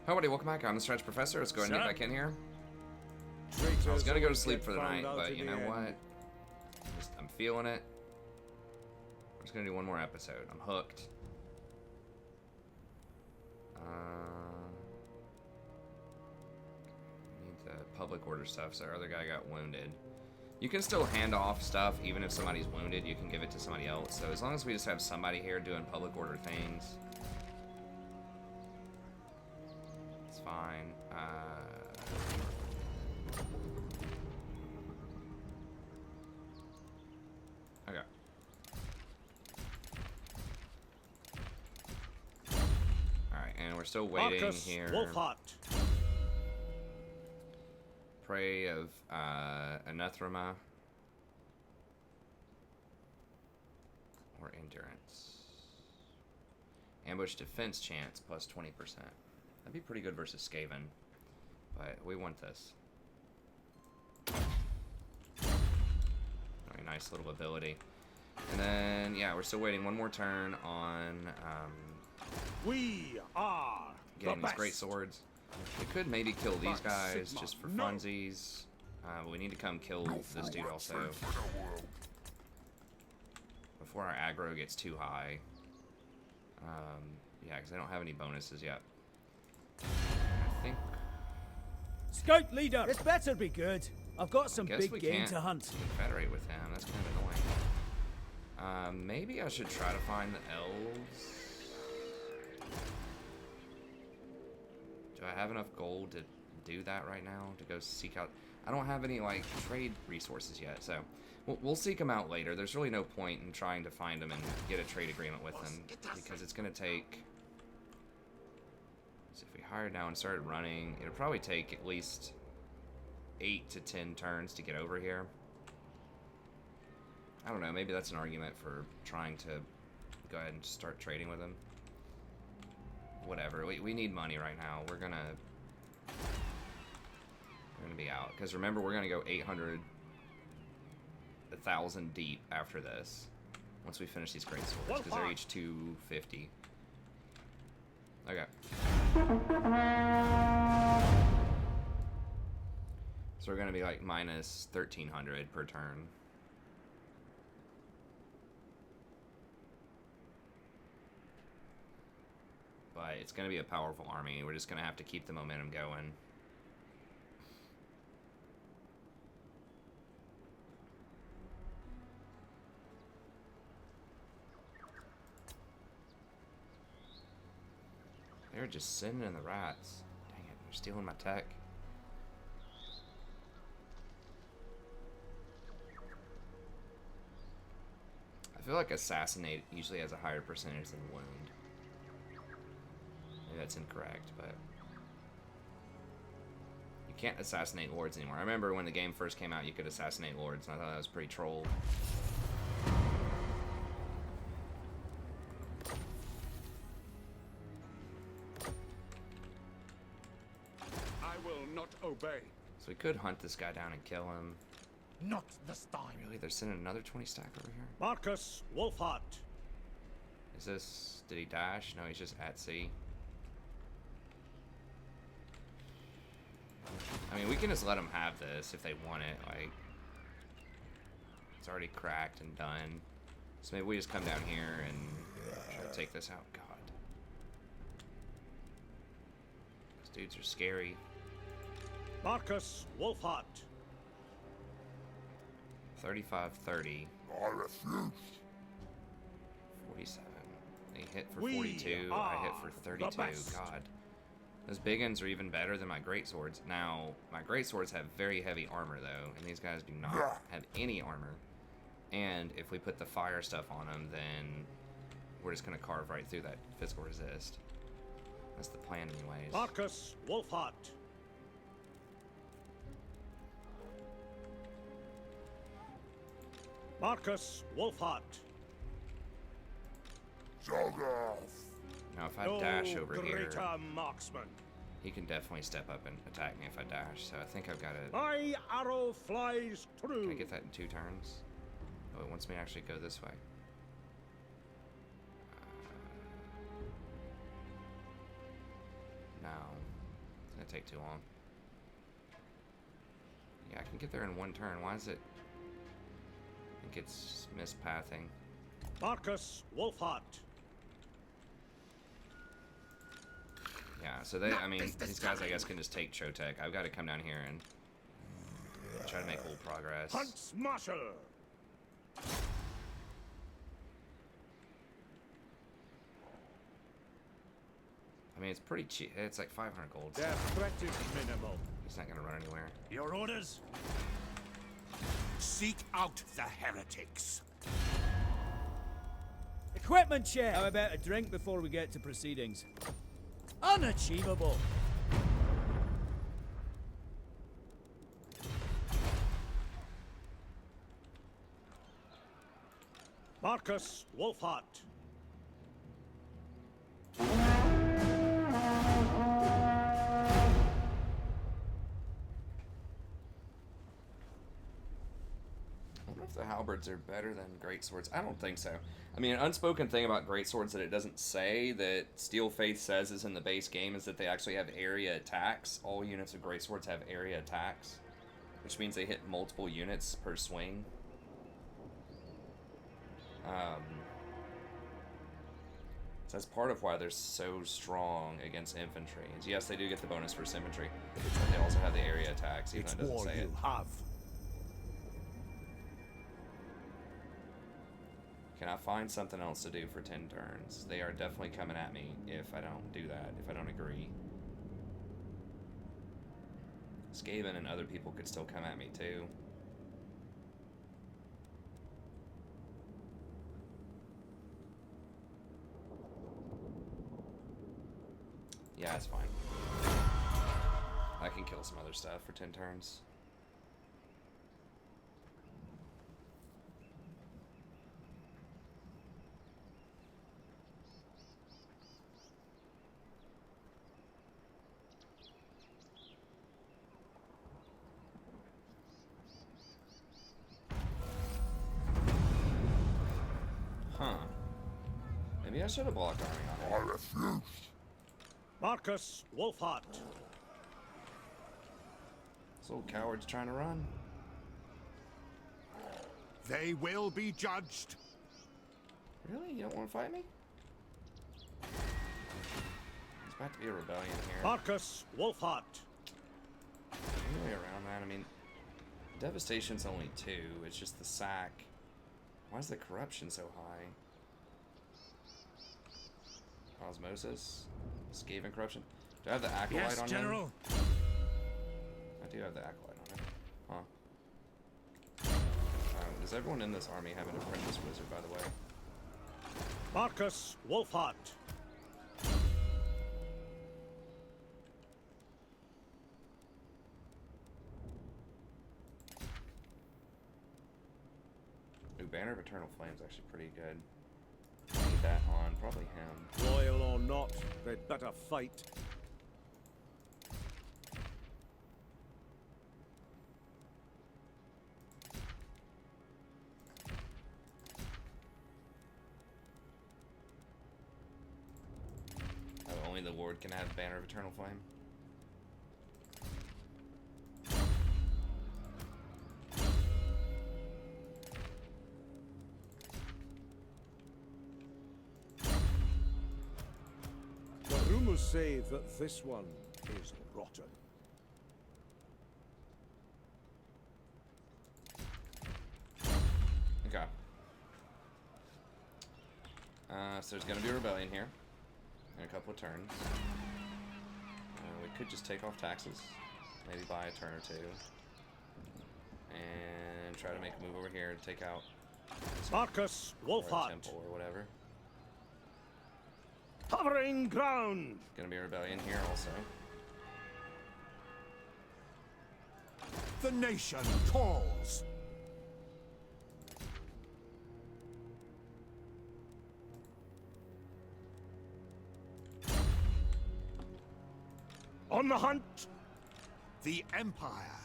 Hi, buddy. Welcome back. I'm the Stretch Professor. Let's go ahead and get back in here. Traitors I was gonna go to always sleep get for the night, found out but in you the know end. what? I'm feeling it. I'm just gonna do one more episode. I'm hooked. Need the public order stuff, so our other guy got wounded. You can still hand off stuff, even if somebody's wounded, you can give it to somebody else. So as long as we just have somebody here doing public order things, it's fine. Okay. Alright, and we're still waiting Marcus here. Wulfhart. Prey of Anathema. Or Endurance. Ambush defense chance plus 20%. That'd be pretty good versus Skaven. But we want this. Very nice little ability. And then, yeah, we're still waiting one more turn on We are getting the these great best. swords. We could maybe kill these But guys Sigma, just for no. funsies. But we need to come kill this dude also before our aggro gets too high. Yeah, because I don't have any bonuses yet. I think. Scout leader! This better be good. I've got some Guess big we game can't to hunt. confederate with him. That's kind of annoying. Maybe I should try to find the elves. Do I have enough gold to do that right now? To go seek out... I don't have any, like, trade resources yet, so... We'll seek them out later. There's really no point in trying to find them and get a trade agreement with them, because it's going to take... So if we hired now and started running, it'll probably take at least 8 to 10 turns to get over here. I don't know, maybe that's an argument for trying to go ahead and start trading with them. Whatever, we need money right now. We're gonna be out. Because remember, we're gonna go 800, 1,000 deep after this. Once we finish these great swords, because they're each 250. Okay. So we're gonna be like minus 1,300 per turn. But it's going to be a powerful army. We're just going to have to keep the momentum going. They're just sending in the rats. Dang it, they're stealing my tech. I feel like Assassinate usually has a higher percentage than Wound. Maybe that's incorrect, but you can't assassinate lords anymore. I remember when the game first came out, you could assassinate lords, and I thought that was pretty troll. I will not obey. So we could hunt this guy down and kill him. Not this time. Really, they're sending another 20 stack over here? Marcus Wulfhart. Is this... did he dash? No, he's just at sea. I mean, we can just let them have this if they want it. Like, it's already cracked and done. So maybe we just come down here and try to take this out. God. Those dudes are scary. Marcus Wulfhart. 35-30. I refuse. 47. They hit for We 42. I hit for are 32. the best. God. Those big uns are even better than my greatswords. Now, my greatswords have very heavy armor, though, and these guys do not have any armor. And if we put the fire stuff on them, then we're just going to carve right through that physical resist. That's the plan, anyways. Marcus Wulfhart. Marcus Wulfhart. Zogoth. Now, if I dash over here, greater marksman. he can definitely step up and attack me if I dash. So I think I've got to... My arrow flies true. Can I get that in 2 turns? Oh, it wants me to actually go this way. No. gonna take too long. Yeah, I can get there in one turn. Why is it? I think it's mispathing. Marcus Wulfhart. Yeah, so they, I mean, these guys, I guess, can just take Chotek. I've got to come down here and try to make a little progress. Hunts Marshal. I mean, it's pretty cheap. It's like 500 gold. Their threat is minimal. He's not going to run anywhere. Your orders? Seek out the heretics. Equipment check! How about a drink before we get to proceedings? Unachievable! Marcus Wulfhart. I wonder if the halberds are better than greatswords. I don't think so. I mean, an unspoken thing about greatswords that it doesn't say that Steel Faith says is in the base game is that they actually have area attacks. All units of greatswords have area attacks, which means they hit multiple units per swing. So that's part of why they're so strong against infantry. Is yes, they do get the bonus for infantry, but they also have the area attacks, even It's though it doesn't war say it. you have. Can I find something else to do for 10 turns? They are definitely coming at me if I don't do that, if I don't agree. Skaven and other people could still come at me too. Yeah, it's fine. I can kill some other stuff for 10 turns. Huh. Maybe I should have blocked army on I it. refuse. Marcus Wulfhart. This little coward's trying to run. They will be judged. Really? You don't want to fight me? There's about to be a rebellion here. Marcus Wulfhart. Any way around that? I mean, devastation's only 2. It's just the sack. Why is the corruption so high? Osmosis? Skaven corruption? Do I have the acolyte on him? I do have the acolyte on him. Huh. Does everyone in this army have an apprentice wizard, by the way? Marcus Wulfhart. Ooh, Banner of Eternal Flame's actually pretty good. Need that on probably him. Loyal or not, they'd better fight. Oh, only the Lord can have Banner of Eternal Flame. The rumors say that this one is rotten. Okay. So there's going to be a rebellion here in a couple of turns. We could just take off taxes, maybe buy a turn or two, and try to make a move over here to take out Marcus or a Wulfhart. temple or whatever. Covering ground. Going to be a rebellion here also. The nation calls. On the hunt. The Empire.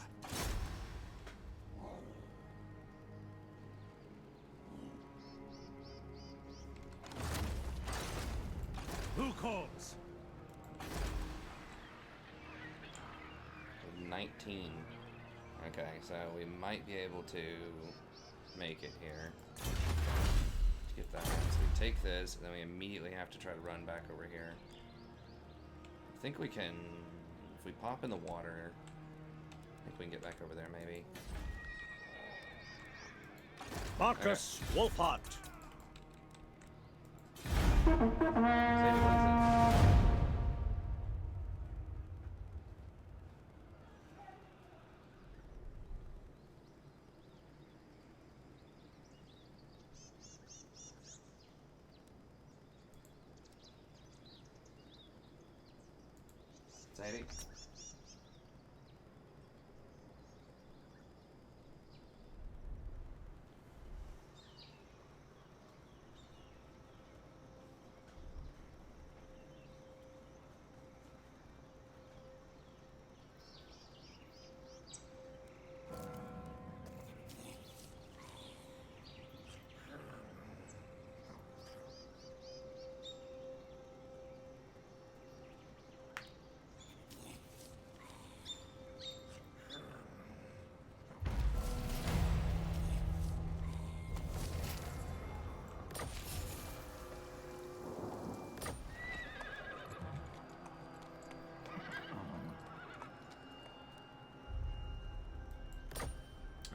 Who calls? 19. Okay, so we might be able to make it here. Let's get that. So we take this, and then we immediately have to try to run back over here. I think we can, if we pop in the water, I think we can get back over there maybe. Marcus Wulfhart. Sadie?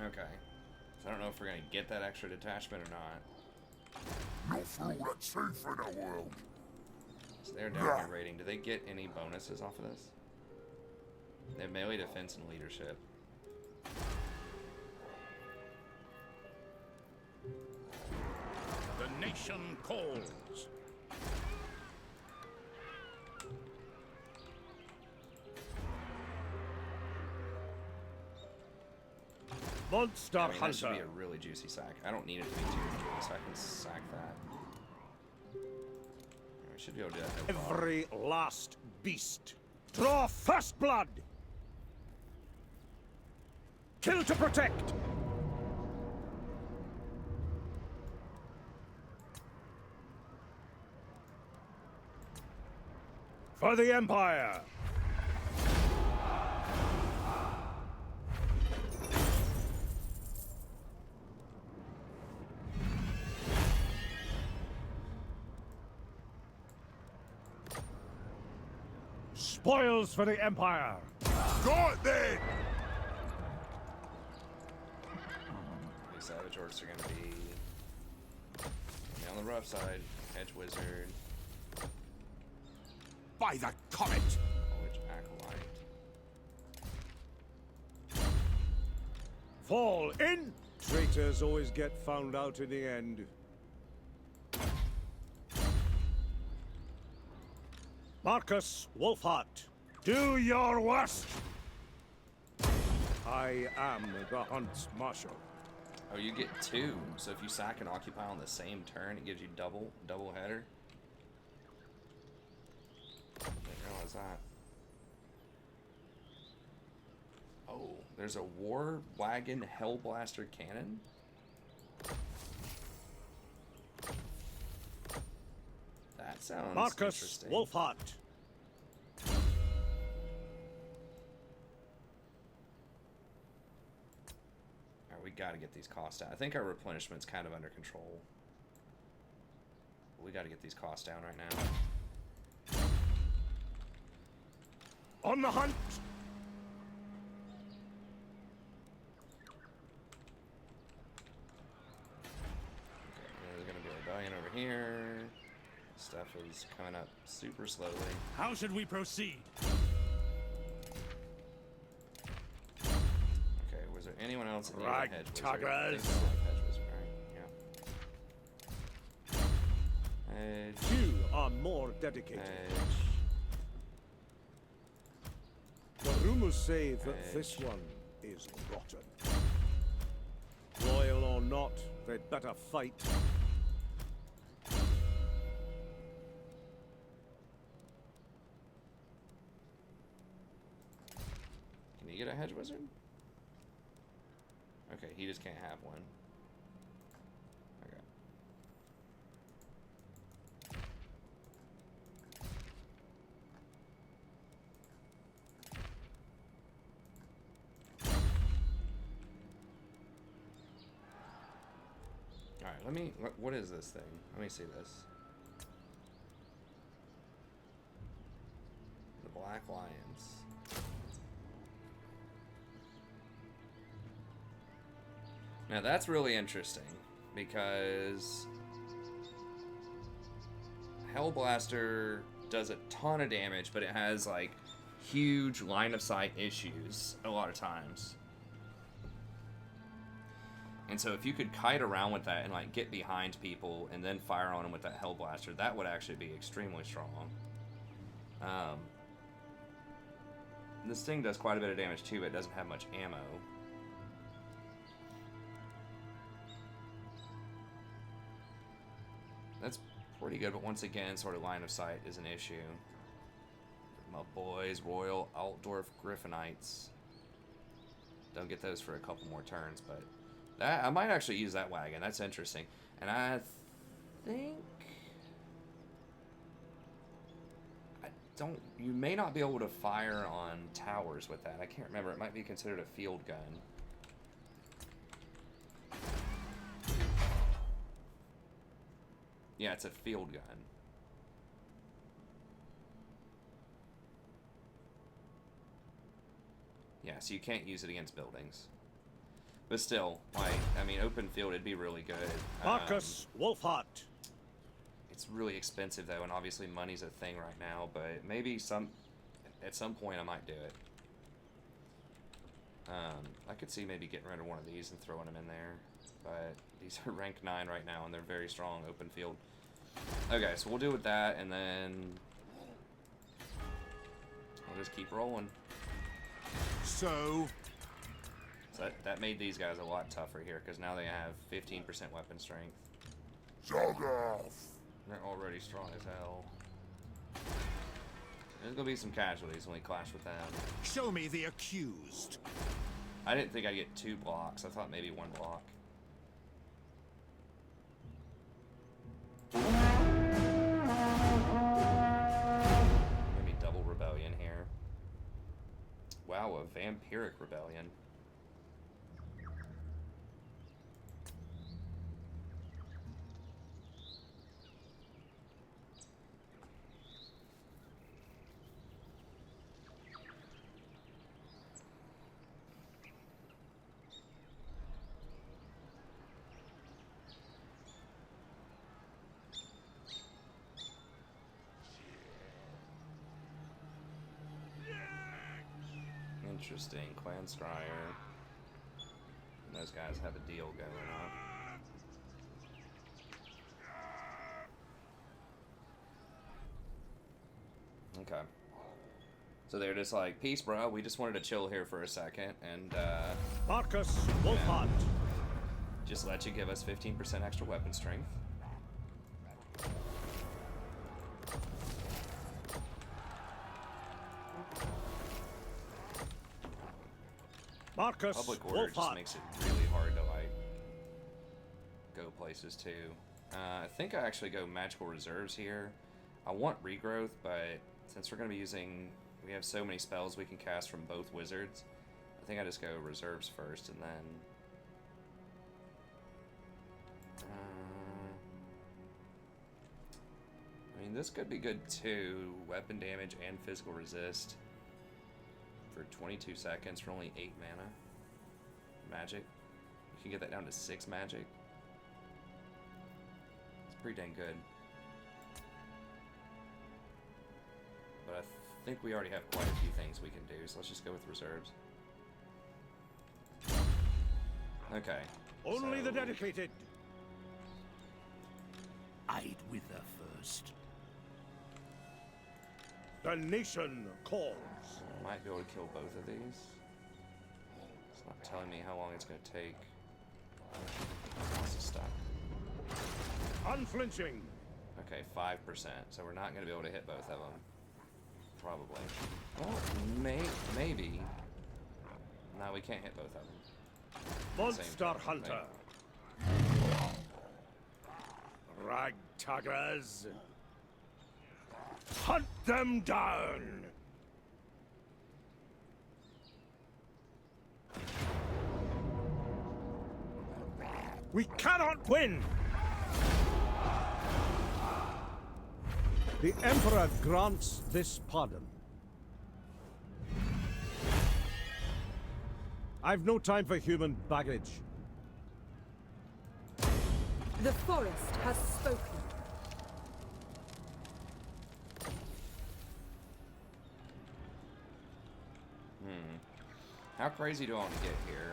Okay. So I don't know if we're gonna get that extra detachment or not. Not for all that's safe in the world. So they're down here raiding. Do they get any bonuses off of this? They have melee defense and leadership. The nation calls. Monster I mean, that should Hunter. be a really juicy sack. I don't need it to be too juicy, so I can sack that. We should be able to do that. No problem. Every last beast. Draw first blood. Kill to protect. For the Empire. Spoils for the Empire. Go it then! These Savage Orcs are gonna be on the rough side. Hedge Wizard, By the comet. Which Acolyte. Fall in. Traitors always get found out in the end. Marcus Wulfhart, do your worst. I am the Hunt's Marshal. Oh, you get 2. So if you sack and occupy on the same turn, it gives you double header. Didn't realize that. Oh, there's a War Wagon Hellblaster cannon. That sounds Marcus interesting. Wulfhart. Alright, we gotta get these costs down. I think our replenishment's kind of under control. We gotta get these costs down right now. On the hunt. Okay, there's gonna be a rebellion over here. Stuff is coming up super slowly. How should we proceed? Okay, was there anyone else in the Right, hedge wizard? tuggers. I think there was a hedge wizard, right? Yeah. Hedge. You are more dedicated. Hedge. The rumors say that this one is rotten. Loyal or not, they'd better fight. Can you get a hedge wizard? Okay, he just can't have one. Okay. let me... What is this thing? Let me see this. The Black Lions. Now that's really interesting, because Hellblaster does a ton of damage, but it has, like, huge line of sight issues a lot of times. And so if you could kite around with that and, like, get behind people and then fire on them with that Hellblaster, that would actually be extremely strong. This thing does quite a bit of damage too, but it doesn't have much ammo. That's pretty good, but once again, sort of line of sight is an issue. My boys, Royal Altdorf Griffinites. Don't get those for a couple more turns, but that I might actually use that wagon. That's interesting. And I think you may not be able to fire on towers with that. I can't remember. It might be considered a field gun. Yeah, it's a field gun. Yeah, so you can't use it against buildings. But still, like, I mean, open field, it'd be really good. Marcus Wulfhart. It's really expensive, though, and obviously money's a thing right now, but maybe at some point I might do it. I could see maybe getting rid of one of these and throwing them in there, but these are rank 9 right now, and they're very strong open field. Okay, so we'll do with that, and then we'll just keep rolling. So That made these guys a lot tougher here, because now they have 15% weapon strength. jog off. They're already strong as hell. There's gonna be some casualties when we clash with them. Show me the accused. I didn't think I'd get 2 blocks. I thought maybe 1 block. Maybe double rebellion here. Wow, a vampiric rebellion. Interesting. Clan Scryer. And those guys have a deal going on. Okay. So they're just like, peace, bro. We just wanted to chill here for a second and Marcus Wulfhart. just let you give us 15% extra weapon strength. Marcus Public order just Wulfhart. makes it really hard to, like, go places too. I think I actually go magical reserves here. I want regrowth, but since we're going to be using, we have so many spells we can cast from both wizards, I think I just go reserves first and then I mean, this could be good too. Weapon damage and physical resist for 22 seconds for only 8 mana. Magic. You can get that down to 6 magic. It's pretty dang good. But I think we already have quite a few things we can do, so let's just go with reserves. Okay. Only so the dedicated. I'd wither first. The nation calls. I might be able to kill both of these. It's not telling me how long it's going to take. Lots of stuff. Unflinching. Okay, 5%. So we're not going to be able to hit both of them. Probably. Well, maybe. No, we can't hit both of them. Monster time, Hunter. Ragtaggers. Hunt them down. We cannot win. The Emperor grants this pardon. I've no time for human baggage. The forest has spoken. How crazy do I want to get here?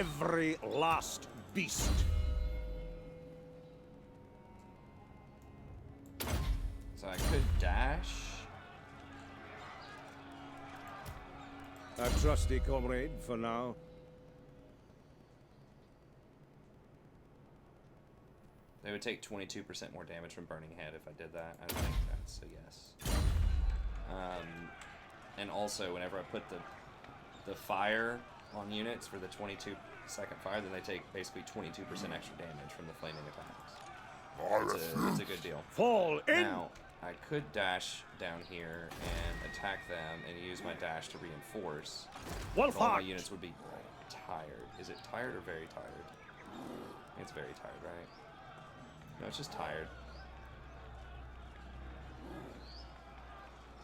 Every last beast. So I could dash. A trusty comrade for now. They would take 22% more damage from Burning Head if I did that. I don't think that's a yes. And also, whenever I put the fire on units for the 22-second fire, then they take basically 22% extra damage from the flaming attacks. It's a good deal. Fall in! Now, I could dash down here and attack them and use my dash to reinforce. But all my Wulfhart! units would be tired. Is it tired or very tired? I think it's very tired, right? No, it's just tired.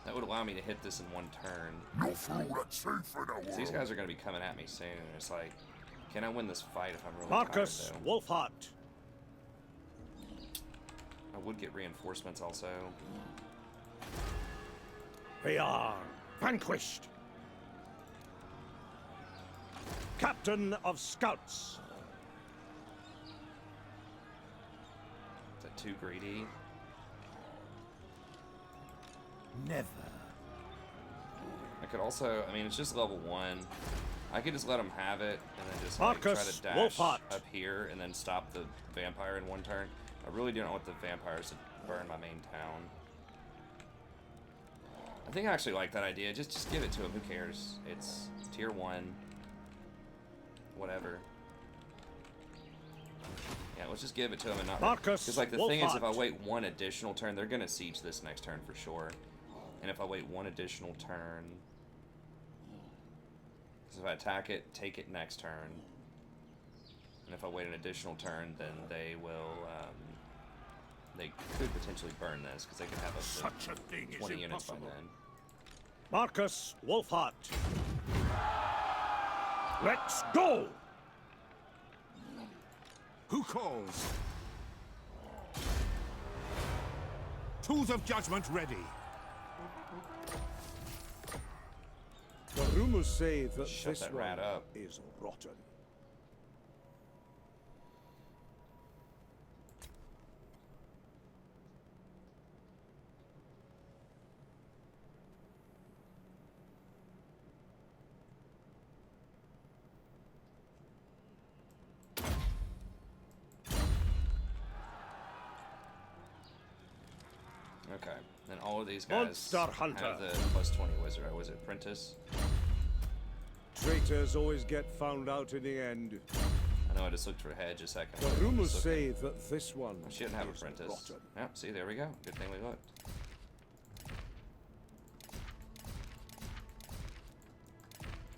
That would allow me to hit this in one turn. No fool that's safe in the So these world. guys are going to be coming at me soon, and it's like, can I win this fight if I'm really Marcus tired, though? Wulfhart. I would get reinforcements also. We are vanquished. Captain of Scouts. Is that too greedy? Never. I could also, I mean, it's just level 1. I could just let them have it and then just like, try Marcus to dash Wulfhart. up here and then stop the vampire in one turn. I really don't want the vampires to burn my main town. I think I actually like that idea. Just give it to them. Who cares? It's tier 1. Whatever. Yeah, let's just give it to them and not... Marcus Because like the thing is, if I Wulfhart. wait one additional turn, they're going to siege this next turn for sure. And if I wait one additional turn... Because if I attack it, take it next turn. And if I wait an additional turn, then they will... they could potentially burn this, because they could have up Such a thing to is 20 units by impossible. then. Marcus Wulfhart. Let's go! Who calls? Tools of judgment ready. The rumors say that Shut this that one rat up. is rotten. Okay, then all of these guys Monster Hunter. have the plus 20 wizard. Was it Apprentice? Traitors always get found out in the end. I know I just looked for a hedge a second The ago. rumors Just looking. say that this one I shouldn't have is Apprentice. rotten. Yep, see, there we go. Good thing we looked.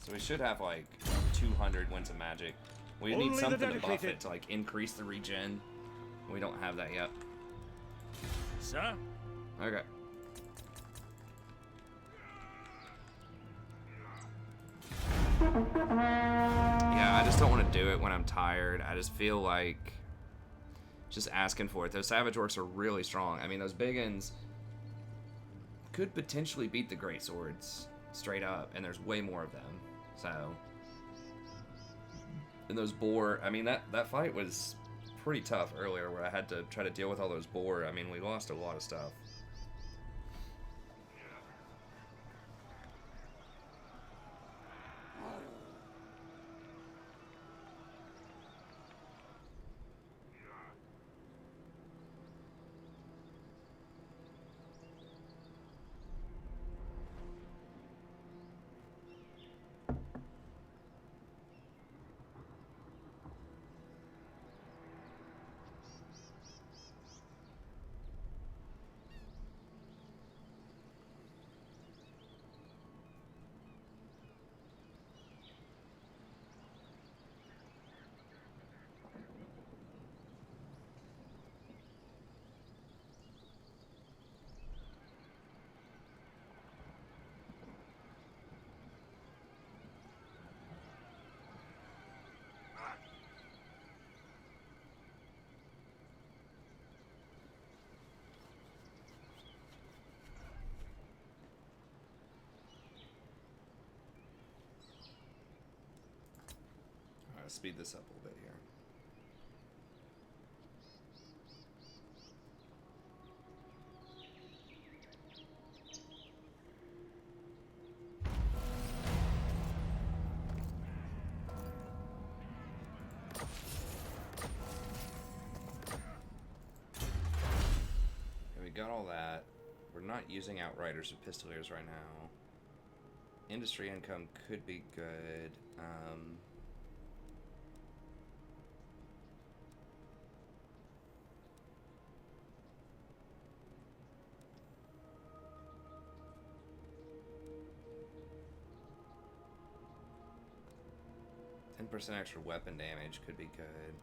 So we should have like 200 winds of magic. We Only need the something to buff dedicated. it to like increase the regen. We don't have that yet. Sir? Okay. Yeah, I just don't want to do it when I'm tired. I just feel like just asking for it. Those Savage Orcs are really strong. I mean, those big uns could potentially beat the Great Swords straight up, and there's way more of them. So, and those boar. I mean, that fight was pretty tough earlier, where I had to try to deal with all those boar. I mean, we lost a lot of stuff. speed this up a little bit here. And we got all that. We're not using Outriders or Pistoliers right now. Industry income could be good. 10% extra weapon damage could be good.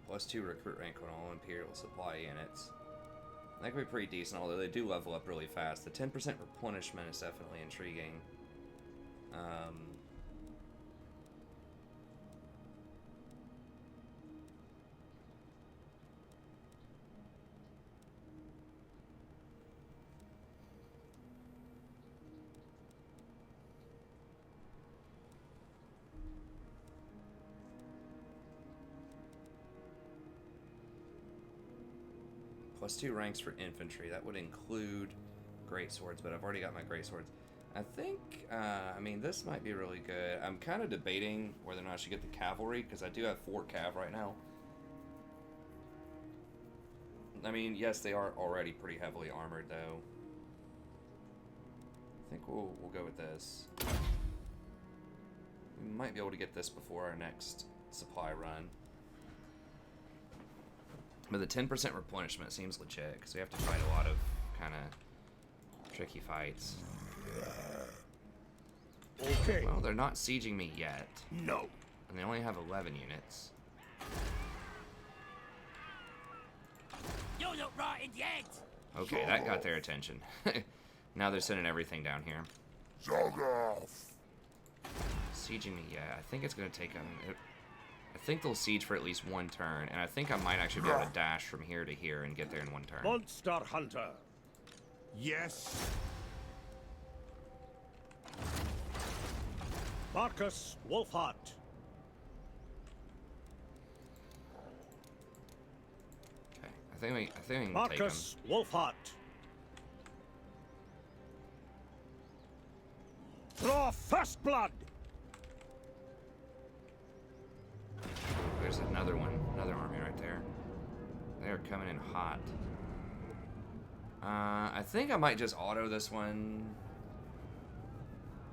+2 recruit rank on all Imperial supply units. That could be pretty decent, although they do level up really fast. The 10% replenishment is definitely intriguing. +2 ranks for infantry. That would include greatswords, but I've already got my greatswords. I think, I mean, this might be really good. I'm kind of debating whether or not I should get the cavalry, because I do have 4 cav right now. I mean, yes, they are already pretty heavily armored, though. I think we'll go with this. We might be able to get this before our next supply run. But the 10% replenishment seems legit, because we have to fight a lot of kind of tricky fights. Okay. Well, they're not sieging me yet. No. And they only have 11 units. You look right in the head! Okay, that got their attention. Now they're sending everything down here. Zog Sieging me, yeah. I think it's going to take them... I think they'll siege for at least 1 turn, and I think I might actually be able to dash from here to here and get there in 1 turn. Monster Hunter. Yes. Marcus Wulfhart. Okay, I think we can take them. Marcus Wulfhart. Draw first blood. There's another one, another army right there. They're coming in hot. I think I might just auto this one,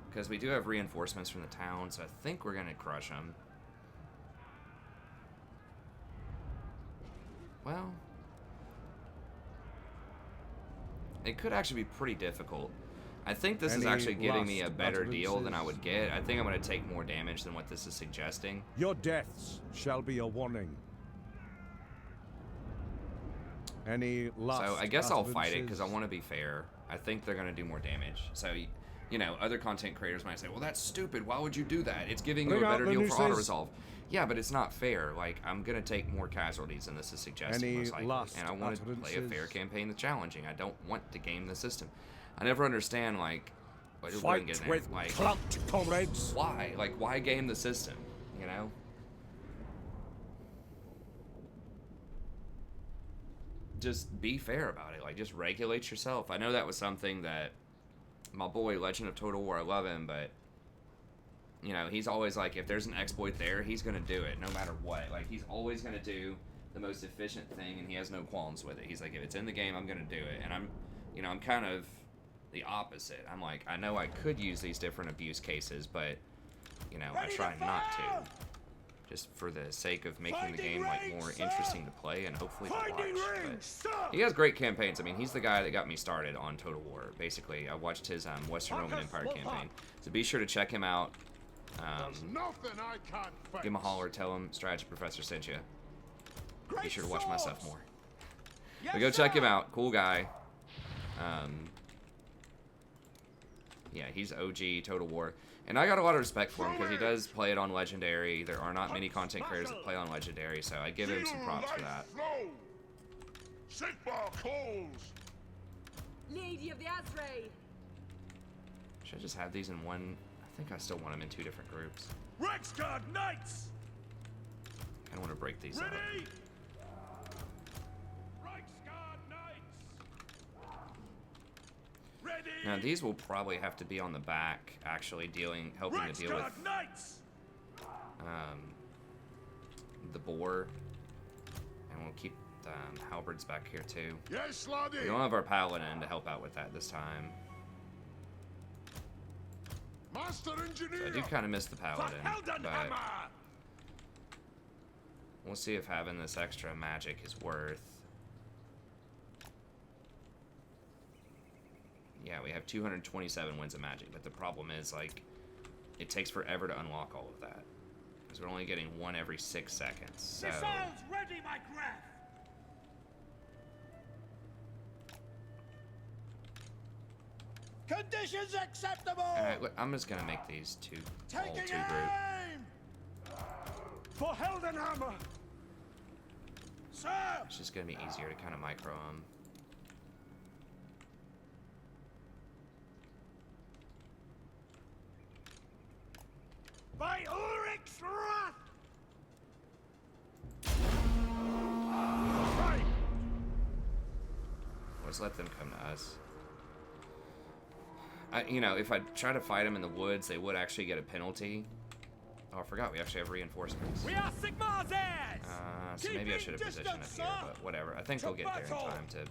because we do have reinforcements from the town, so I think we're gonna crush them. Well, it could actually be pretty difficult. I think this is actually giving me a better deal than I would get. I think I'm going to take more damage than what this is suggesting. Your deaths shall be a warning. Any last So I guess I'll fight it utterances? because I want to be fair. I think they're going to do more damage. So, you know, other content creators might say, well, that's stupid. Why would you do that? It's giving you a Bring out better the deal for nooses. auto-resolve. Yeah, but it's not fair. Like, I'm going to take more casualties than this is suggesting. Any Most likely. last And I want to play a fair utterances? campaign that's challenging. I don't want to game the system. I never understand, like... Fight with clout, comrades. Why? Like, why game the system? You know? Just be fair about it. Like, just regulate yourself. I know that was something that my boy, Legend of Total War, I love him, but, you know, he's always like, if there's an exploit there, he's going to do it no matter what. Like, he's always going to do the most efficient thing, and he has no qualms with it. He's like, if it's in the game, I'm going to do it. And I'm kind of the opposite. I'm like, I know I could use these different abuse cases, but, you know, I try not to. Just for the sake of making the game, like, more interesting to play and hopefully to watch. But he has great campaigns. I mean, he's the guy that got me started on Total War. Basically, I watched his Western Roman Empire campaign. So be sure to check him out. nothing I can't fix. Give him a holler, tell him Strategy Professor sent you. Be sure to watch my stuff more. But go check him out. Cool guy. Yeah, he's OG Total War. And I got a lot of respect for him because he does play it on Legendary. There are not many content creators that play on Legendary, so I give him some props for that. Sigmar calls. Lady of the Azray. Should I just have these in one? I think I still want them in 2 different groups. Rexguard Knights! I don't want to break these up. Ready! Rexguard Knights! Ready! Now these will probably have to be on the back, actually helping to deal with Rexguard Knights! the boar, and we'll keep halberds back here too. Yes, laddie. We don't have our paladin to help out with that this time. Master engineer. So I do kind of miss the paladin, but Hammer! we'll see if having this extra magic is worth. Yeah, we have 227 winds of magic, but the problem is, like, it takes forever to unlock all of that. Because we're only getting 1 every 6 seconds, so... Missiles ready, my Graf! Conditions acceptable! Alright, I'm just gonna make these all 2 group. Aim! For Heldenhammer! Sir! It's just gonna be easier to kind of micro them. By Ulrich's wrath! Right! Let's let them come to us. You know, if I try to fight them in the woods, they would actually get a penalty. Oh, I forgot we actually have reinforcements. We are Sigmar's heirs! So maybe I should have positioned it here, but whatever. I think they'll get there in time to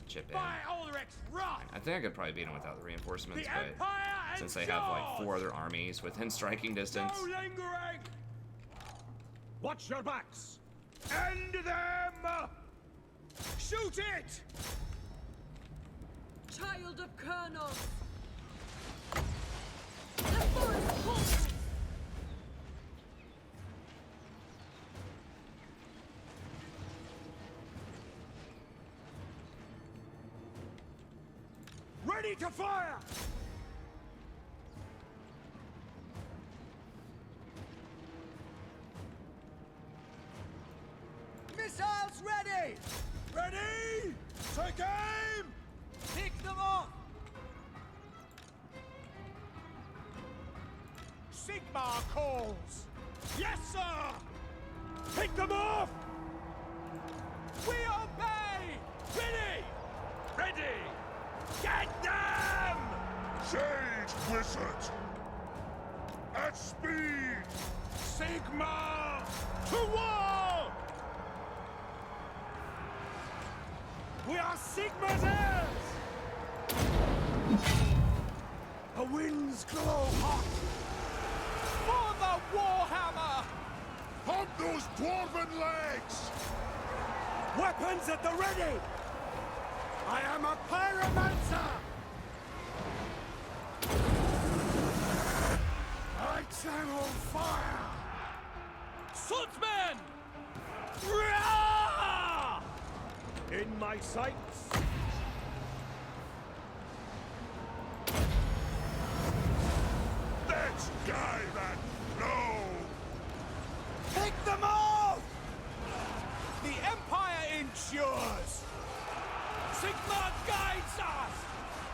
chip in. By Ulrich's wrath! I think I could probably beat them without the reinforcements, The but Empire since they have like 4 endures! other armies within striking distance, No lingering! Watch your backs! End them! Shoot it! Child of Colonels! The forest calls! Ready to fire! Missiles ready! Ready? Take aim! Pick them off! Sigmar calls! Yes, sir! Pick them off! We obey! Ready! Ready! Get them! Sage wizard. At speed. Sigmar! To war! We are Sigmar's heirs! The winds glow hot! For the Warhammer! Pump those dwarven legs. Weapons at the ready! I am a pyromancer! I channel fire! Swordsman! Rah! In my sights! Let's guy that blow. Pick them off! The Empire endures! Sigmar guides us!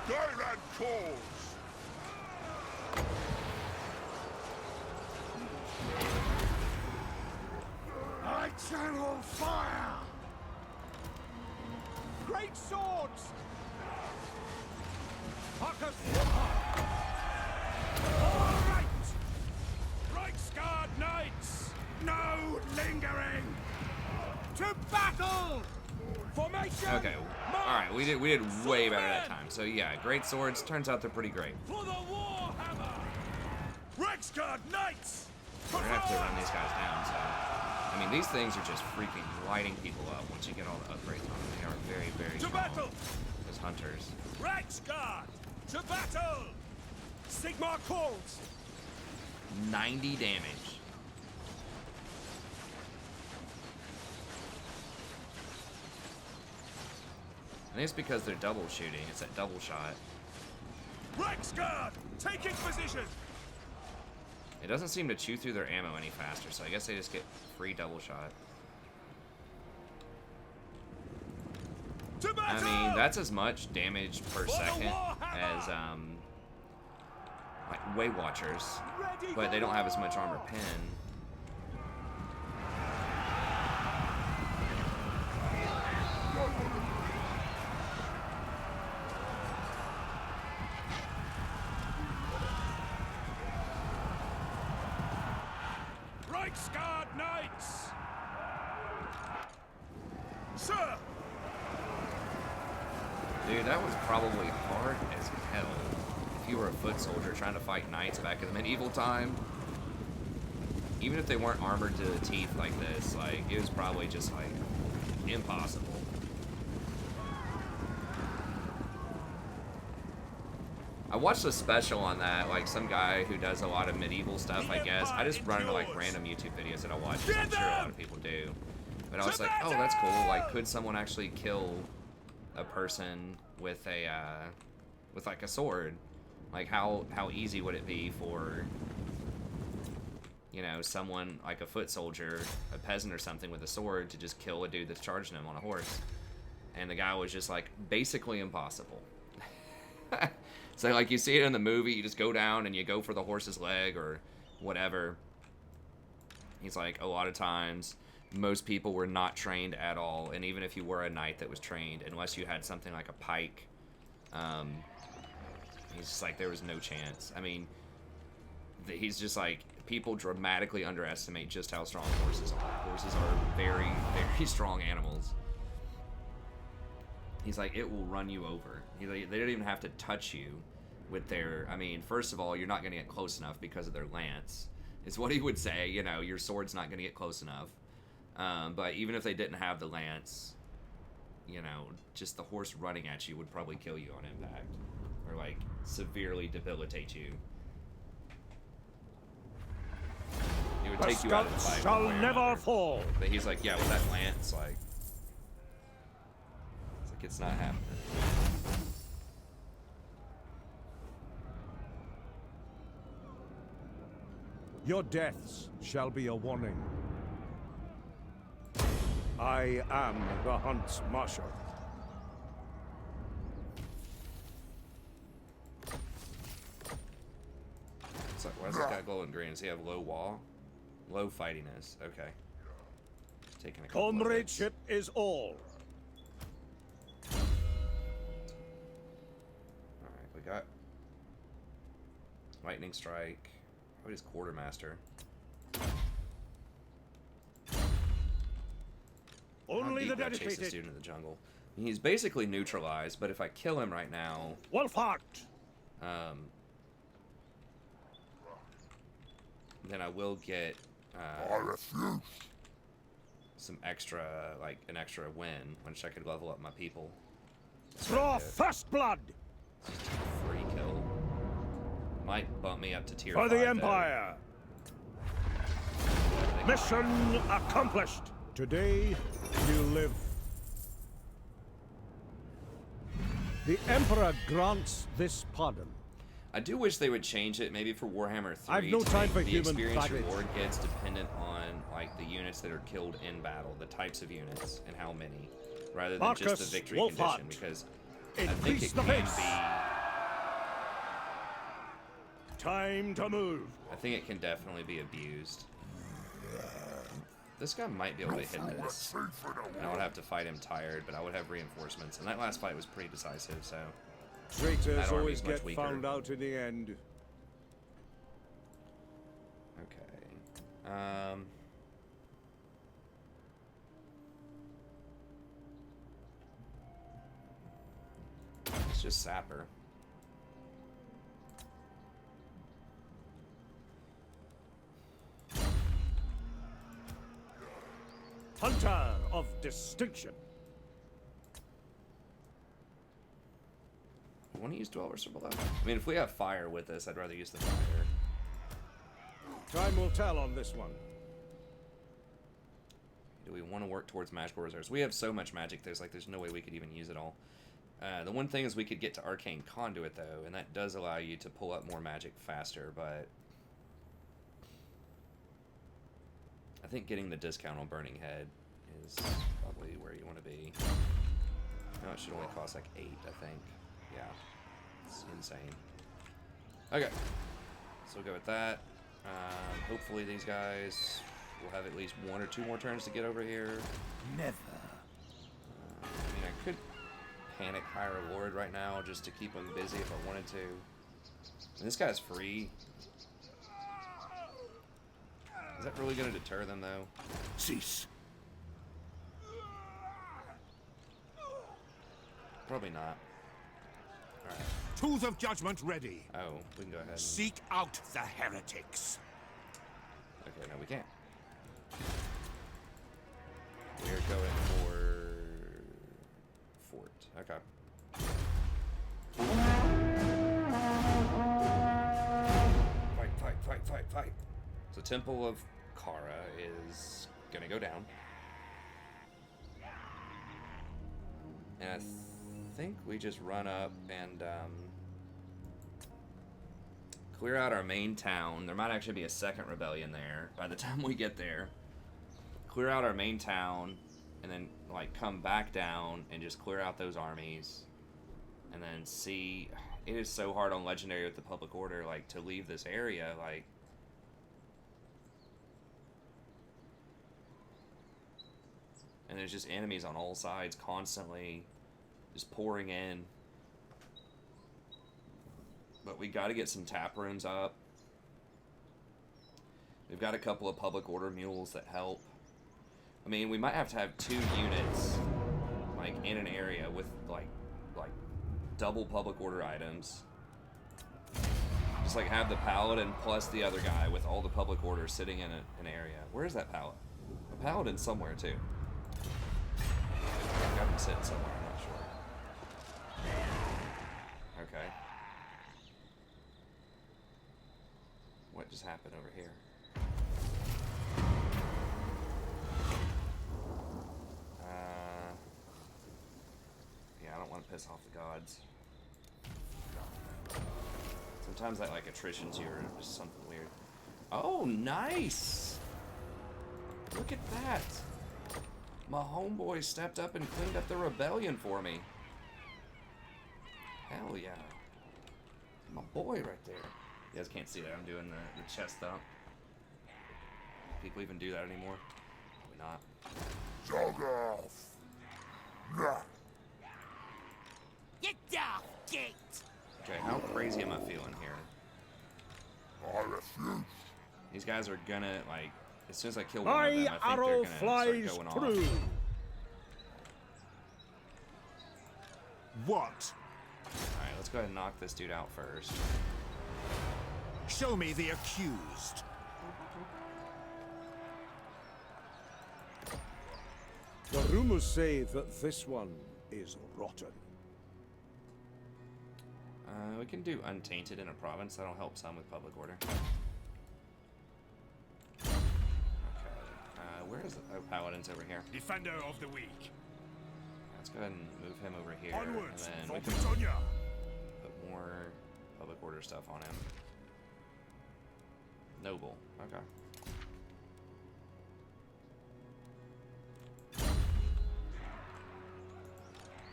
Gairan calls. I channel fire! Great swords! Marcus! All right! Reichsguard Knights! No lingering! To battle! Formation! okay. All right, we did way better that time. So yeah, great swords. Turns out they're pretty great. For the Warhammer! Reichsguard Knights! We're gonna have to run these guys down. So I mean, these things are just freaking lighting people up once you get all the upgrades on them. They are very, very To strong battle! as hunters. Reichsguard! To battle! Sigmar calls! 90 damage. I think it's because they're double shooting. It's that double shot. Reichsguard! Taking position! It doesn't seem to chew through their ammo any faster, so I guess they just get free double shot. To battle! I mean, that's as much damage per For the second Warhammer! as like Way Watchers, but they don't have as much armor pen. Reichsguard Knights! Sir! Dude, that was probably hard as hell if you were a foot soldier trying to fight knights back in the medieval time. Even if they weren't armored to the teeth like this, like, it was probably just, like, impossible. I watched a special on that, like, some guy who does a lot of medieval stuff, I guess. I just run into, like, random YouTube videos that I watch, because I'm sure a lot of people do. But I was like, oh, that's cool. Like, could someone actually kill a person with a, with, like, a sword? Like, how easy would it be for, you know, someone, like a foot soldier, a peasant or something with a sword to just kill a dude that's charging him on a horse? And the guy was just, like, basically impossible. So, like, you see it in the movie, you just go down and you go for the horse's leg or whatever. He's like, a lot of times, most people were not trained at all, and even if you were a knight that was trained, unless you had something like a pike, he's just like, there was no chance. I mean, he's just like, people dramatically underestimate just how strong horses are. Horses are very, very strong animals. He's like, it will run you over. He's like, they don't even have to touch you with their, I mean, first of all, you're not going to get close enough because of their lance. It's what he would say, you know, your sword's not going to get close enough. But even if they didn't have the lance, you know, just the horse running at you would probably kill you on impact. Or, like, severely debilitate you. It would take you out of the fight. Shall never fall. But he's like, yeah, with that lance, like, it's not happening. Your deaths shall be a warning. I am the hunt's marshal. It's like, why is this guy glowing green? Does he have low wall? Low fightiness. Okay. Just taking a couple of hits. Comradeship is all. Alright, we got Lightning Strike. What is Quartermaster? Only the Chase this dedicated. dude into the jungle. He's basically neutralized, but if I kill him right now, Wulfhart. then I will get I refuse. some extra, like an extra win, which I could level up my people. Draw first blood. Just a free kill. Might bump me up to tier For 5, the though. Empire. Mission accomplished. Today, you live. The Emperor grants this pardon. I do wish they would change it, maybe for Warhammer 3. I've no to time make for the human experience baggage. reward gets dependent on like the units that are killed in battle, the types of units, and how many, rather than just the Marcus victory Wulfhart. condition. Because I think Increase it the can pace. be. Time to move. I think it can definitely be abused. This guy might be able to hit this. And I would have to fight him tired, but I would have reinforcements. And that last fight was pretty decisive, so. Traitors That always army's much get weaker. found out in the end. Okay. It's just Sapper. Hunter of distinction. I want to use Dwellers or below. I mean, if we have fire with us, I'd rather use the fire. Time will tell on this one. Do we want to work towards magical reserves? We have so much magic, there's no way we could even use it all. The one thing is we could get to Arcane Conduit, though, and that does allow you to pull up more magic faster, but I think getting the discount on Burning Head is probably where you want to be. No, it should only cost like 8, I think. Yeah. It's insane. Okay. So we'll go with that. Hopefully these guys will have at least 1 or 2 more turns to get over here. Never. I mean, I could panic hire a lord right now just to keep them busy if I wanted to. And this guy's free. Is that really going to deter them, though? Cease. Probably not. Alright. Tools of judgment ready. Oh, we can go ahead and... Seek out the heretics. Okay, no, we can't. We're going for... Fort. Okay. Fight. So Temple of Kara is gonna go down. And I think we just run up and clear out our main town. There might actually be a second rebellion there by the time we get there. Clear out our main town and then like come back down and just clear out those armies. And then see, it is so hard on Legendary with the Public Order, like, to leave this area, like... And there's just enemies on all sides constantly just pouring in. But we got to get some tap rooms up. We've got a couple of Public Order mules that help. I mean, we might have to have 2 units, like, in an area with, like double Public Order items. Just like have the paladin plus the other guy with all the Public Order sitting in an area. Where is that paladin? A paladin's somewhere too. I've got him sitting somewhere, I'm not sure. Okay. What just happened over here? Yeah, I don't want to piss off the gods. Sometimes that like attritions you or just something weird. Oh, nice! Look at that! My homeboy stepped up and cleaned up the rebellion for me. Hell yeah. My boy right there. You guys can't see that. I'm doing the chest thump. People even do that anymore? Probably not. Jog off. Nah. Get off, gate! Okay, how crazy am I feeling here? I refuse. These guys are gonna, like, as soon as I kill one of My them, I think arrow they're gonna flies start going through. off. What? Alright, let's go ahead and knock this dude out first. Show me the accused. The rumors say that this one is rotten. We can do Untainted in a province. That'll help some with Public Order. Okay. Where is the... Oh, Paladin's over here. Defender of the weak. Let's go ahead and move him over here. Onwards, and for then we can Britannia. put more Public Order stuff on him. Noble. Okay.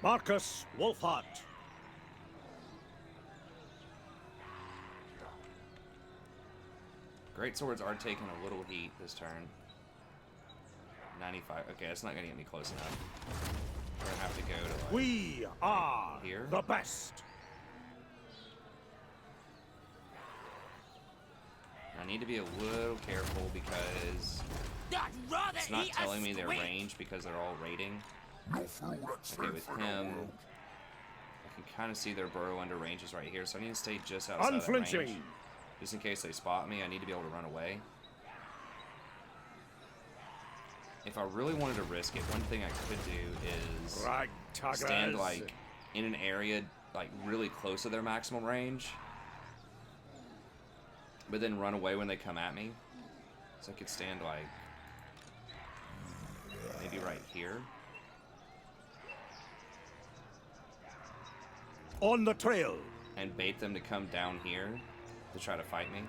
Marcus Wulfhart. Great swords are taking a little heat this turn. 95. Okay, that's not gonna get me close enough. We're gonna have to go to like, We are here. the best. I need to be a little careful because I'd rather it's not eat telling a me their squid. range because they're all raiding. No fool that's Okay, safe with in the him, world. I can kind of see their burrow under ranges right here, so I need to stay just outside that Unflinching. range. Just in case they spot me, I need to be able to run away. If I really wanted to risk it, one thing I could do is stand like in an area like really close to their maximum range, but then run away when they come at me. So I could stand like maybe right here. On the trail. And bait them to come down here to try to fight me.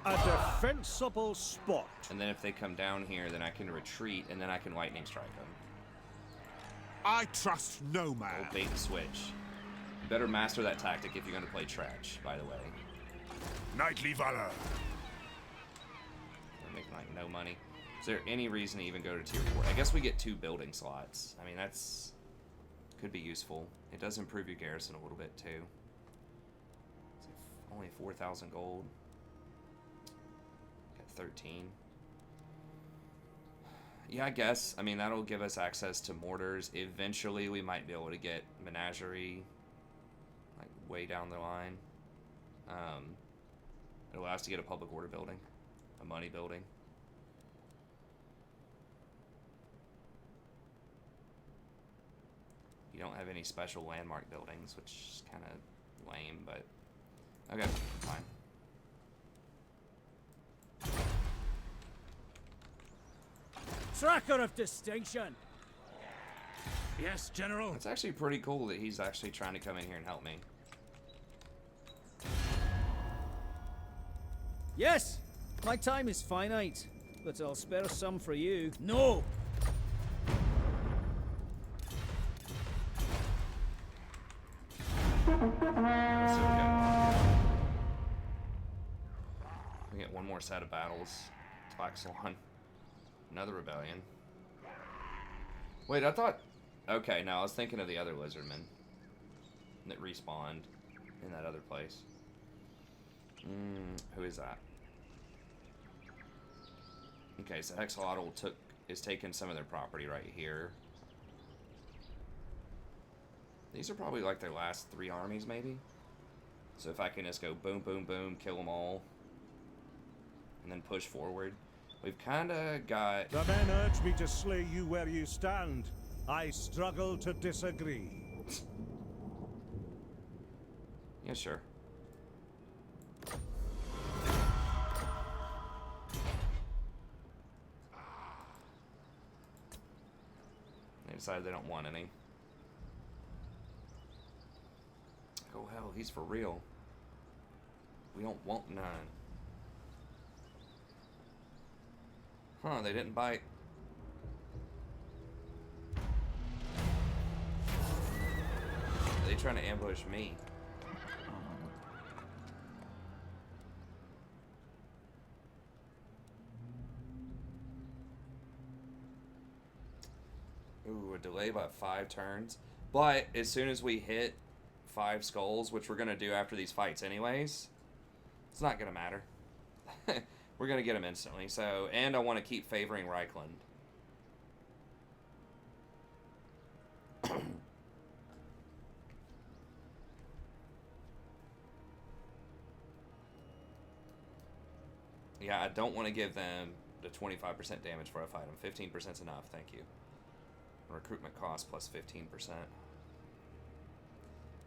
A defensible spot. And then if they come down here, then I can retreat, and then I can lightning strike them. I trust no man. Old bait and switch. Better master that tactic if you're going to play trash, by the way. Knightly valor. We're making like no money. Is there any reason to even go to tier 4? I guess we get 2 building slots. I mean, that's... could be useful. It does improve your garrison a little bit, too. It's only 4,000 gold. Got 13. Yeah, I guess. I mean, that'll give us access to mortars. Eventually, we might be able to get menagerie, like, way down the line. It allows us to get a public order building, a money building. You don't have any special landmark buildings, which is kind of lame, but okay, fine. Tracker of distinction. Yes, General. It's actually pretty cool that he's actually trying to come in here and help me. Yes, my time is finite, but I'll spare some for you. No! That's okay. We get one more set of battles. Tlaxilon. Another rebellion. Wait, I thought... Okay, no, I was thinking of the other lizardmen that respawned in that other place. Who is that? Okay, so Hexalotl is taking some of their property right here. These are probably like their last 3 armies, maybe? So if I can just go boom, boom, boom, kill them all, and then push forward. We've kind of got... The men urge me to slay you where you stand. I struggle to disagree. Yeah, sure. They decided they don't want any. Oh hell, he's for real. We don't want none. Huh, they didn't bite. Are they trying to ambush me? Ooh, a delay by 5 turns. But as soon as we hit 5 skulls, which we're gonna do after these fights anyways, it's not gonna matter. We're gonna get them instantly. So, and I want to keep favoring Reichland. Yeah, I don't want to give them the 25% damage for a fight. 15% is enough, thank you. Recruitment cost plus 15%.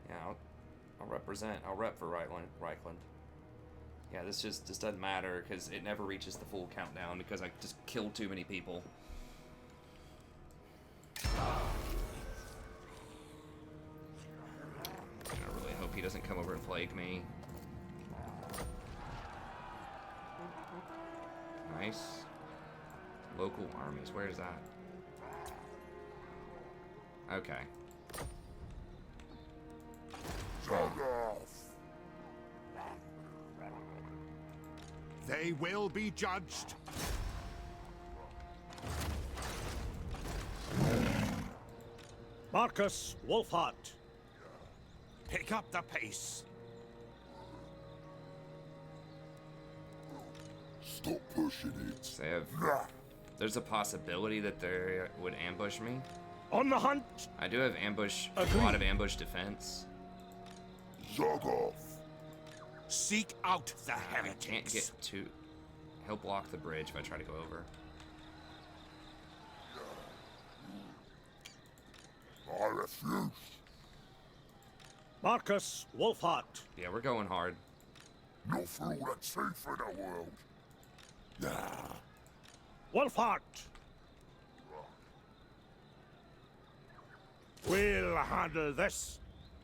Yeah, I'll represent. I'll rep for Reichland. Yeah, this doesn't matter because it never reaches the full countdown because I just killed too many people. I really hope he doesn't come over and plague me. Nice. Local armies. Where is that? Okay. They will be judged. Marcus Wulfhart. Pick up the pace. Stop pushing it. They have, there's a possibility that they would ambush me. On the hunt. I do have a lot of ambush defense. Zoggoth. Seek out the I heretics. can't get to... He'll block the bridge if I try to go over. I refuse. Marcus Wulfhart. Yeah, we're going hard. Not for all that's safe in the world. Wulfhart. We'll handle this.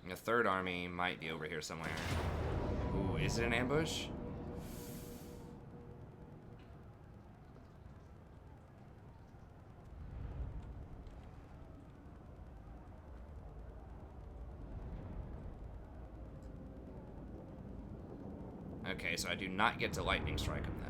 The third army might be over here somewhere. Ooh, is it an ambush? Okay, so I do not get to lightning strike them, though.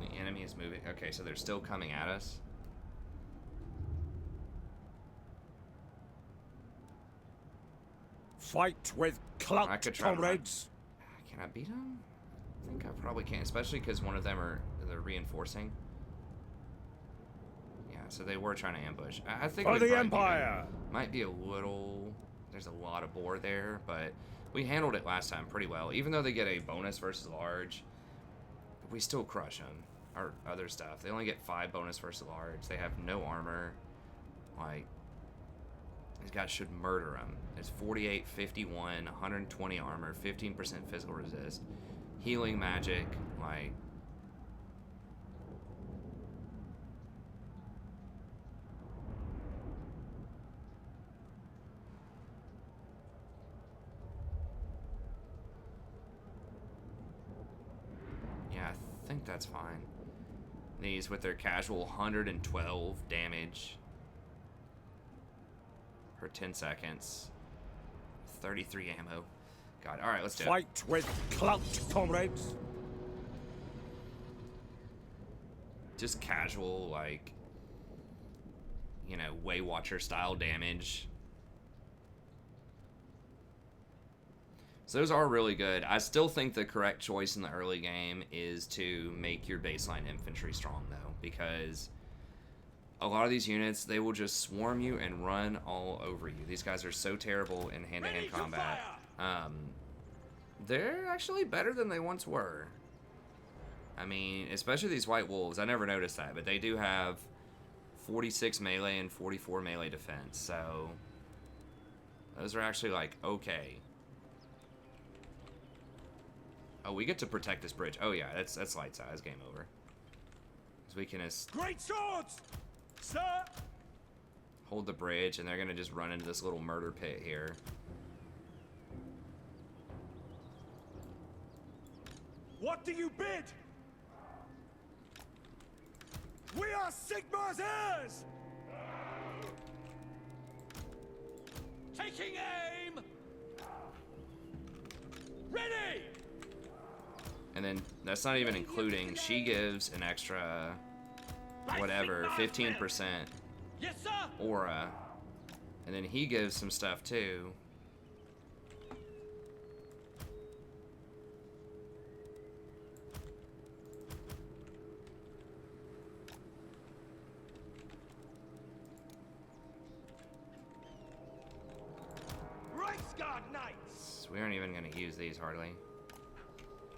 The enemy is moving. Okay, so they're still coming at us. Fight with I clout, could try to run. comrades. Can I beat them? I think I probably can, especially because one of them they're reinforcing. Yeah, so they were trying to ambush. I think For we'd the probably beat 'em. Empire! Might be a little. There's a lot of boar there, but we handled it last time pretty well. Even though they get a bonus versus large, we still crush them. Our other stuff. They only get 5 bonus versus large. They have no armor. Like, these guys should murder them. It's 48, 51, 120 armor, 15% physical resist, healing magic, like. Yeah, I think that's fine. These with their casual 112 damage for 10 seconds. 33 ammo. God, alright, let's do it. Fight with clout, comrades. Just casual, like, you know, Way Watcher style damage. So those are really good. I still think the correct choice in the early game is to make your baseline infantry strong, though, because a lot of these units, they will just swarm you and run all over you. These guys are so terrible in hand-to-hand combat. They're actually better than they once were. I mean, especially these White Wolves. I never noticed that, but they do have 46 melee and 44 melee defense, so those are actually, like, okay. Oh, we get to protect this bridge. Oh yeah, that's light size. Game over. So we can Great swords, sir. hold the bridge, and they're gonna just run into this little murder pit here. What do you bid? We are Sigmar's heirs. Taking aim! Ready! And then that's not even including, she gives an extra, whatever, 15% Yes, sir! aura. And then he gives some stuff too. Reichsguard Knights! So we aren't even gonna use these hardly.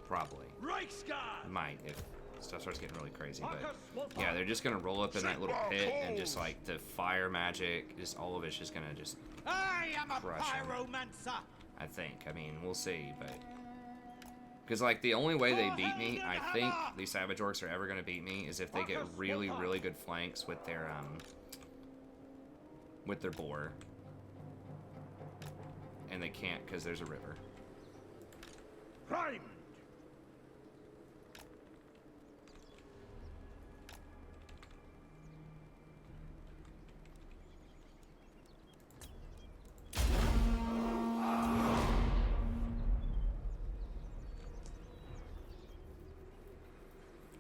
Probably. Reichsguard! Might if stuff starts getting really crazy, but yeah, they're just gonna roll up in that little pit and just like the fire magic, just all of it's just gonna just I am a crush 'em. pyromancer. I think. I mean, we'll see, but because like the only way they beat me, I think these Savage Orcs are ever gonna beat me is if they get really, really good flanks with their boar, and they can't because there's a river. Prime.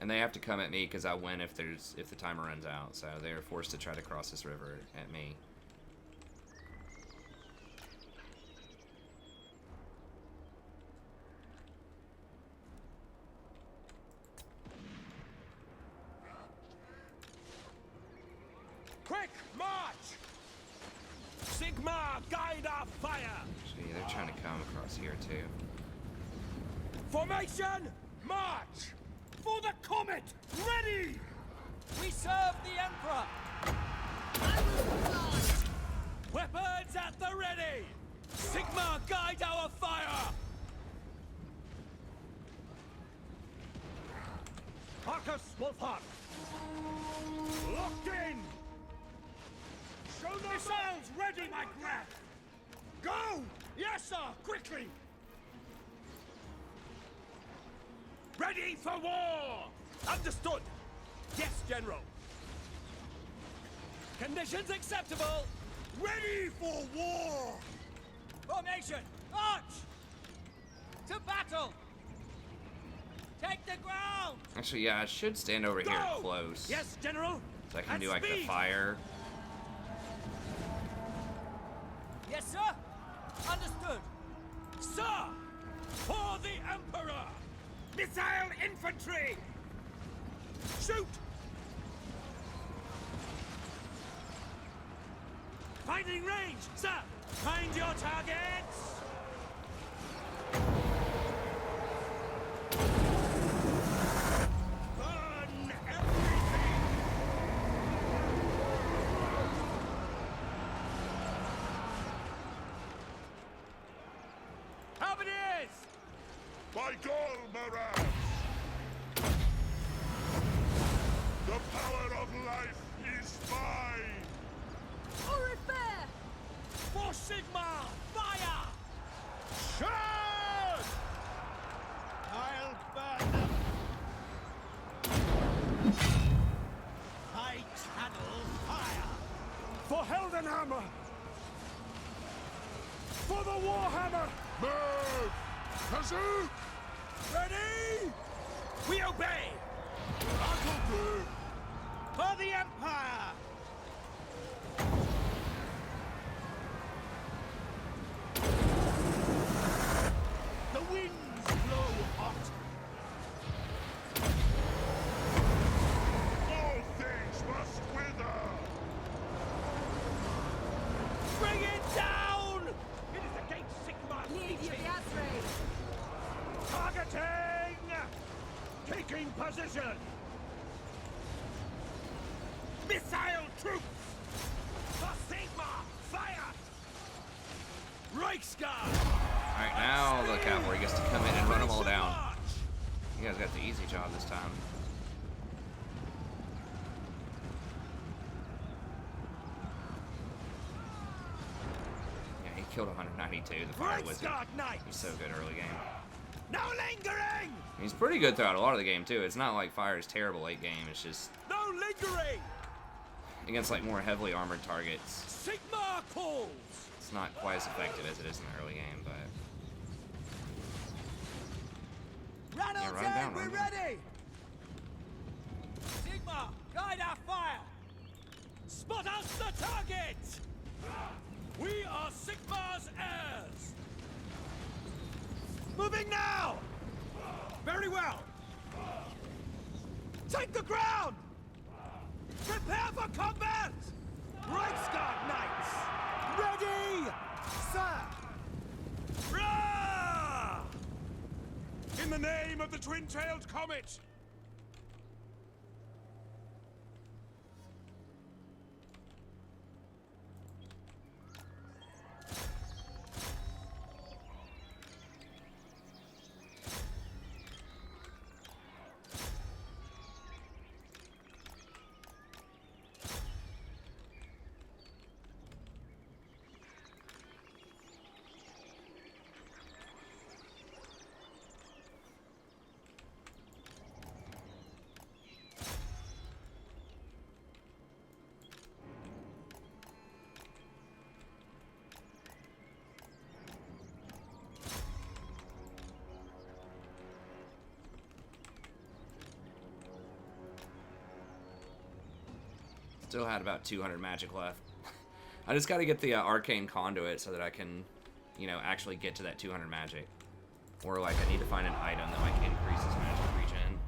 And they have to come at me because I win if the timer runs out. So they are forced to try to cross this river at me. Quick march. Sigmar, guide our fire. So yeah, they're trying to come across here too. Formation, march. For the comet, ready. We serve the Emperor! Weapons at the ready! Sigmar, guide our fire! Marcus Wulfhart. Locked in. Show no missiles ready, my Graf. Go! Yes, sir. Quickly. Ready for war! Understood! Yes, General! Conditions acceptable. Ready for war! Formation. March. To battle. Take the ground. Actually, yeah, I should stand over here Go! close. Yes, General! So I can At do like the speed! fire. Yes, sir. Understood. Sir! For the Emperor! Missile infantry! Shoot! Finding range, sir! Find your targets! Burn everything! Up it is! By God, Marab! The power of life is mine! For Sigma! Fire! Charge! I'll burn them. I channel fire. For Heldenhammer! For the Warhammer! Move! Kazoo! Ready? We obey! Battle blue! For the Empire! The winds blow hot! All things must wither! Bring it down! It is against Sigma teaching! Targeting! Taking position! Missile troops! For Sigma! Fire! Reichsguard! Alright, now the cavalry gets to come in and run them all down. March! You guys got the easy job this time. Yeah, he killed 192. The fire wizard. Reichsguard Knights! He's so good early game. No lingering! He's pretty good throughout a lot of the game too. It's not like fire is terrible late game. It's just No lingering! against like more heavily armored targets. Sigma calls! It's not quite as effective as it is in the early game, but Ranald, run down, we're run down. ready. Sigma, guide our fire. Spot us the target! We are Sigma's heirs! Moving now! Very well! Take the ground! Prepare for combat! Reichsguard Knights! Ready! Sir! Rah! In the name of the twin-tailed comet! still had about 200 magic left. I just got to get the arcane conduit so that I can, you know, actually get to that 200 magic. Or like I need to find an item that like increases magic regen.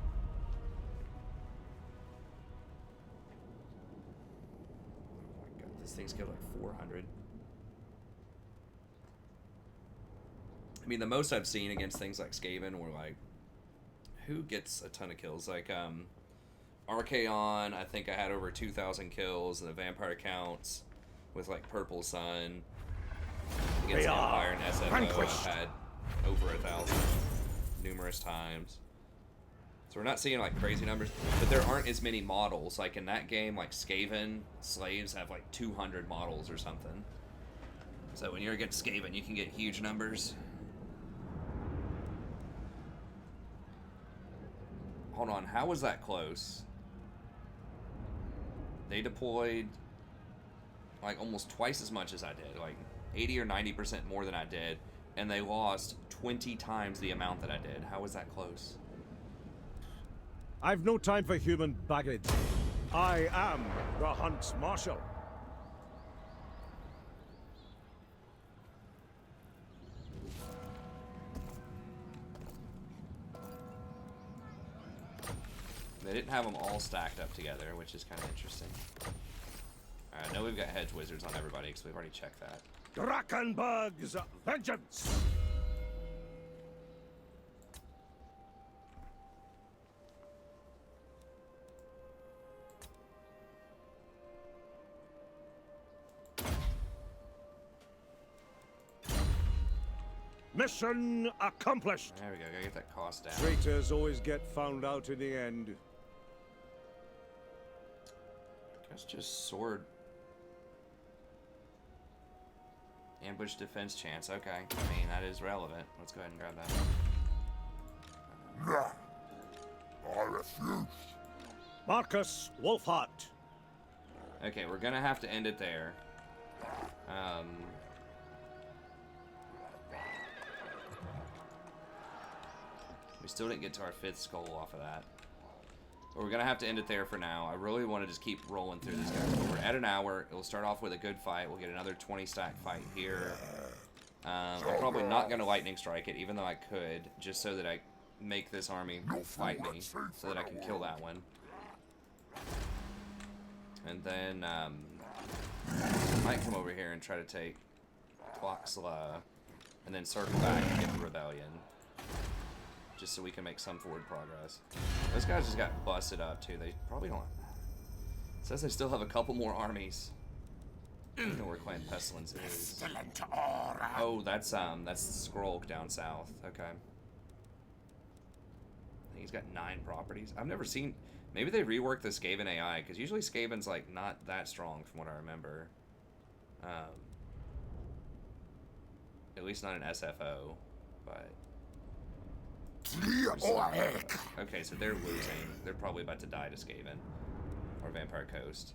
Oh my god, this thing's got like 400. I mean, the most I've seen against things like Skaven were like, who gets a ton of kills? Like, Archaon, I think I had over 2,000 kills, and the vampire counts with like Purple Sun against Empire and SFO. I've had over 1,000 numerous times. So we're not seeing like crazy numbers, but there aren't as many models. Like in that game, like Skaven slaves have like 200 models or something. So when you're against Skaven, you can get huge numbers. Hold on, how was that close? They deployed like almost twice as much as I did, like 80 or 90% more than I did, and they lost 20 times the amount that I did. How was that close? I've no time for human baggage. I am the hunt's marshal. They didn't have them all stacked up together, which is kind of interesting. Alright, I know we've got hedge wizards on everybody, because we've already checked that. Drakenberg's vengeance! Mission accomplished! There we go, gotta get that cost down. Traitors always get found out in the end. That's just sword. Ambush defense chance, okay. I mean, that is relevant. Let's go ahead and grab that. I refuse. Marcus Wulfhart. Okay, we're gonna have to end it there. We still didn't get to our 5th skull off of that. But we're gonna have to end it there for now. I really want to just keep rolling through this guy. We're at an hour. It'll start off with a good fight. We'll get another 20 stack fight here. I'm probably not gonna lightning strike it, even though I could, just so that I make this army fight me, so that I can kill that one. And then I might come over here and try to take Tloxla, and then circle back and get the rebellion, just so we can make some forward progress. Those guys just got busted up too. They probably don't. It says they still have a couple more armies. I don't know where Clan Pestilence is. Oh, that's the Scroll down south. Okay. I think he's got 9 properties. I've never seen. Maybe they reworked the Skaven AI, because usually Skaven's like not that strong from what I remember. At least not an SFO, but. Okay, so they're losing. They're probably about to die to Skaven or Vampire Coast.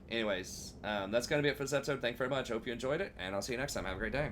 Anyways, that's gonna be it for this episode. Thank you very much. Hope you enjoyed it, and I'll see you next time. Have a great day.